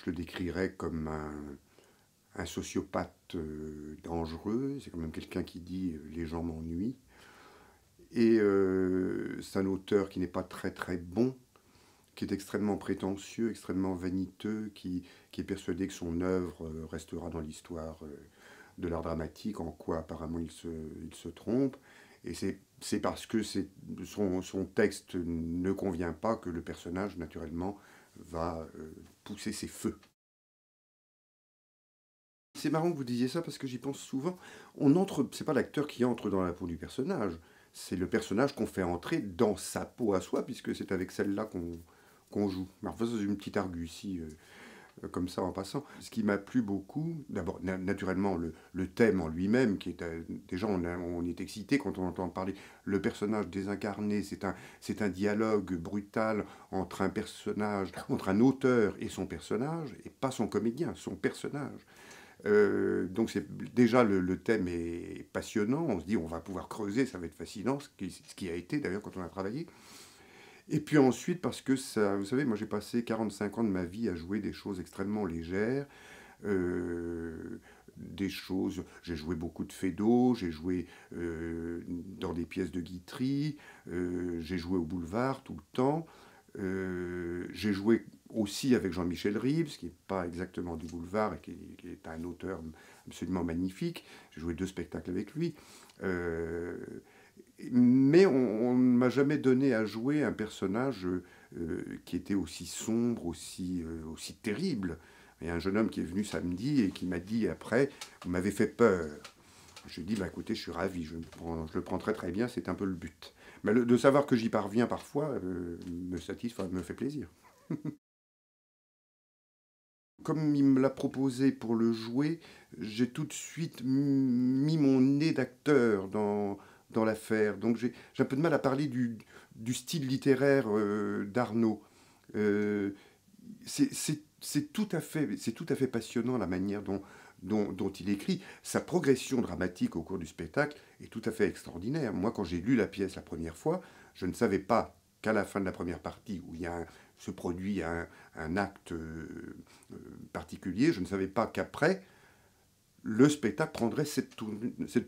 je le décrirais comme un sociopathe dangereux. C'est quand même quelqu'un qui dit les gens m'ennuient. Et c'est un auteur qui n'est pas très très bon, qui est extrêmement prétentieux, extrêmement vaniteux, qui est persuadé que son œuvre restera dans l'histoire de l'art dramatique, en quoi apparemment il se trompe. Et c'est parce que son texte ne convient pas que le personnage, naturellement, va pousser ses feux. C'est marrant que vous disiez ça parce que j'y pense souvent. C'est pas l'acteur qui entre dans la peau du personnage, c'est le personnage qu'on fait entrer dans sa peau à soi, puisque c'est avec celle-là qu'on joue. Alors, ça, c'est une petite argutie comme ça en passant. Ce qui m'a plu beaucoup, d'abord, naturellement, le thème en lui-même, qui est déjà, on est excité quand on entend parler. Le personnage désincarné, c'est un dialogue brutal entre un personnage, entre un auteur et son personnage, et pas son comédien, son personnage. Donc déjà le thème est passionnant, on se dit on va pouvoir creuser, ça va être fascinant, ce qui a été d'ailleurs quand on a travaillé. Et puis ensuite parce que ça, vous savez, moi j'ai passé 45 ans de ma vie à jouer des choses extrêmement légères, des choses, j'ai joué beaucoup de Feydeau, j'ai joué dans des pièces de Guitry, j'ai joué au boulevard tout le temps, j'ai joué aussi avec Jean-Michel Ribes, qui n'est pas exactement du boulevard et qui est un auteur absolument magnifique. J'ai joué 2 spectacles avec lui. Mais on ne m'a jamais donné à jouer un personnage qui était aussi sombre, aussi terrible. Il y a un jeune homme qui est venu samedi et qui m'a dit après, vous m'avez fait peur. Je lui ai dit, bah, écoutez, je suis ravi, je le prends très très bien, c'est un peu le but. Mais de savoir que j'y parviens parfois me satisfait, me fait plaisir. Comme il me l'a proposé pour le jouer, j'ai tout de suite mis mon nez d'acteur dans l'affaire. Donc j'ai un peu de mal à parler du style littéraire d'Arnaud. Euh, c'est tout à fait passionnant la manière dont il écrit. Sa progression dramatique au cours du spectacle est tout à fait extraordinaire. Moi, quand j'ai lu la pièce la première fois, je ne savais pas qu'à la fin de la première partie, où se produit un acte particulier, je ne savais pas qu'après, le spectacle prendrait cette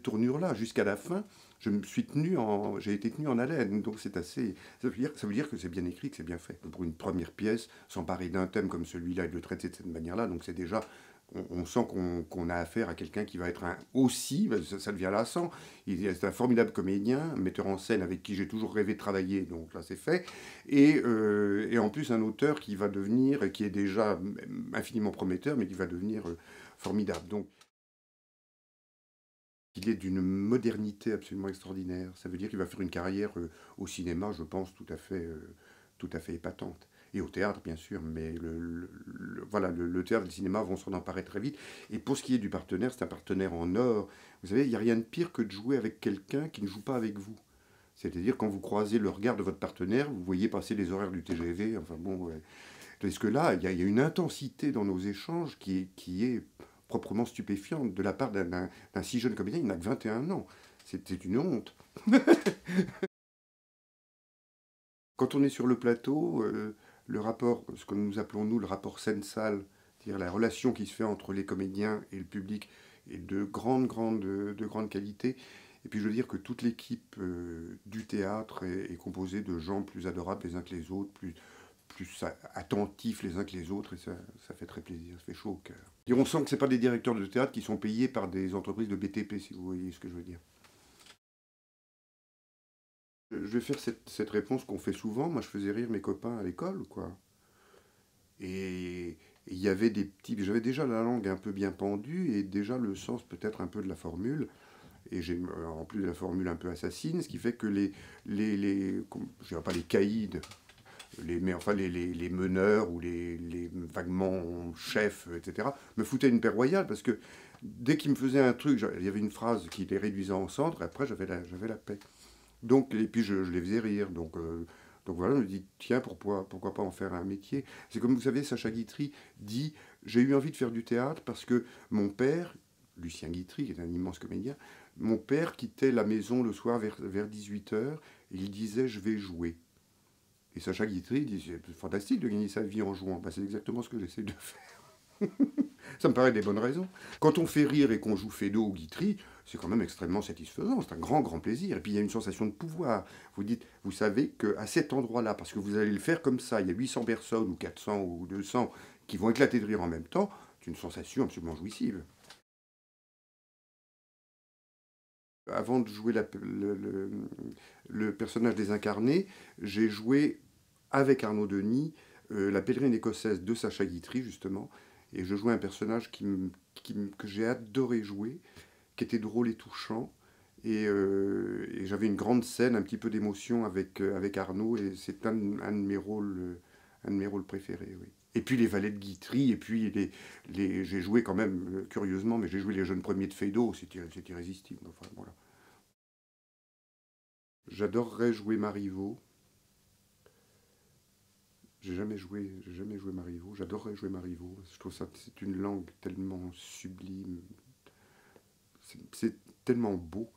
tournure-là. Jusqu'à la fin, j'ai été tenu en haleine. Donc c'est assez. Ça veut dire que c'est bien écrit, que c'est bien fait. Pour une première pièce, s'emparer d'un thème comme celui-là et de le traiter de cette manière-là, donc c'est déjà. On sent qu'on a affaire à quelqu'un qui va être aussi, ça devient lassant. C'est un formidable comédien, un metteur en scène avec qui j'ai toujours rêvé de travailler, donc là c'est fait. Et en plus un auteur qui va devenir, qui est déjà infiniment prometteur, mais qui va devenir formidable. Donc il est d'une modernité absolument extraordinaire. Ça veut dire qu'il va faire une carrière au cinéma, je pense, tout à fait épatante. Et au théâtre, bien sûr, mais voilà, le théâtre et le cinéma vont s'en emparer très vite. Et pour ce qui est du partenaire, c'est un partenaire en or. Vous savez, il n'y a rien de pire que de jouer avec quelqu'un qui ne joue pas avec vous. C'est-à-dire, quand vous croisez le regard de votre partenaire, vous voyez passer les horaires du TGV, enfin bon... Ouais. Parce que là, il y a une intensité dans nos échanges qui est proprement stupéfiante de la part d'un si jeune comédien. Il n'a que 21 ans. C'était une honte. Quand on est sur le plateau, le rapport, ce que nous appelons nous le rapport scène-salle, c'est-à-dire la relation qui se fait entre les comédiens et le public, est de grande qualité. Et puis je veux dire que toute l'équipe du théâtre est composée de gens plus adorables les uns que les autres, plus attentifs les uns que les autres, et ça fait très plaisir, ça fait chaud au cœur. Et on sent que ce pas des directeurs de théâtre qui sont payés par des entreprises de BTP, si vous voyez ce que je veux dire. Je vais faire cette réponse qu'on fait souvent. Moi, je faisais rire mes copains à l'école, quoi. Et il y avait des petits... J'avais déjà la langue un peu bien pendue et déjà le sens peut-être un peu de la formule. Et j'ai en plus de la formule un peu assassine, ce qui fait que je dirais pas les caïds, mais enfin les meneurs ou les vaguement chefs, etc., me foutaient une paire royale parce que dès qu'ils me faisaient un truc, il y avait une phrase qui les réduisait en cendres, et après j'avais la paix. Donc, et puis je les faisais rire. Donc voilà, je me dis, tiens, pourquoi pas en faire un métier. C'est comme vous savez, Sacha Guitry dit, j'ai eu envie de faire du théâtre parce que mon père, Lucien Guitry, qui est un immense comédien, mon père quittait la maison le soir vers 18 h et il disait, je vais jouer. Et Sacha Guitry dit, c'est fantastique de gagner sa vie en jouant. Ben, c'est exactement ce que j'essaie de faire. Ça me paraît des bonnes raisons. Quand on fait rire et qu'on joue Feydeau ou Guitry, c'est quand même extrêmement satisfaisant, c'est un grand, grand plaisir. Et puis il y a une sensation de pouvoir. Vous dites, vous savez qu'à cet endroit-là, parce que vous allez le faire comme ça, il y a 800 personnes ou 400 ou 200 qui vont éclater de rire en même temps, c'est une sensation absolument jouissive. Avant de jouer le personnage désincarné, j'ai joué avec Arnaud Denis la pèlerine écossaise de Sacha Guitry, justement. Et je jouais un personnage que j'ai adoré jouer, qui était drôle et touchant. Et j'avais une grande scène, un petit peu d'émotion avec Arnaud, et c'est un de mes rôles préférés, oui. Et puis les valets de Guitry, et puis j'ai joué quand même, curieusement, mais j'ai joué les jeunes premiers de Feydeau, c'est irrésistible. Enfin, voilà. J'adorerais jouer Marivaux. J'ai jamais joué Marivaux. J'adorerais jouer Marivaux. Je trouve ça, c'est une langue tellement sublime. C'est tellement beau.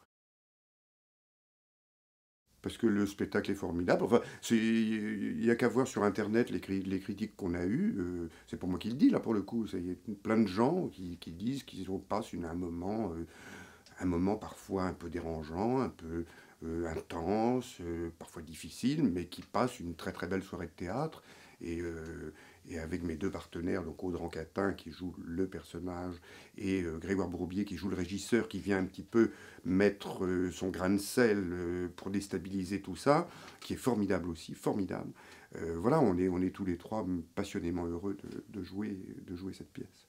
Parce que le spectacle est formidable. Enfin, il n'y a qu'à voir sur Internet les critiques qu'on a eues. C'est pour moi qui le dis, là, pour le coup. Il y a plein de gens qui disent qu'ils passent un moment parfois un peu dérangeant, un peu intense, parfois difficile, mais qui passe une très très belle soirée de théâtre. Et avec mes deux partenaires, donc Audran Catin qui joue le personnage et Grégoire Broubier qui joue le régisseur, qui vient un petit peu mettre son grain de sel pour déstabiliser tout ça, qui est formidable aussi, formidable. Voilà, on est tous les trois passionnément heureux de jouer cette pièce.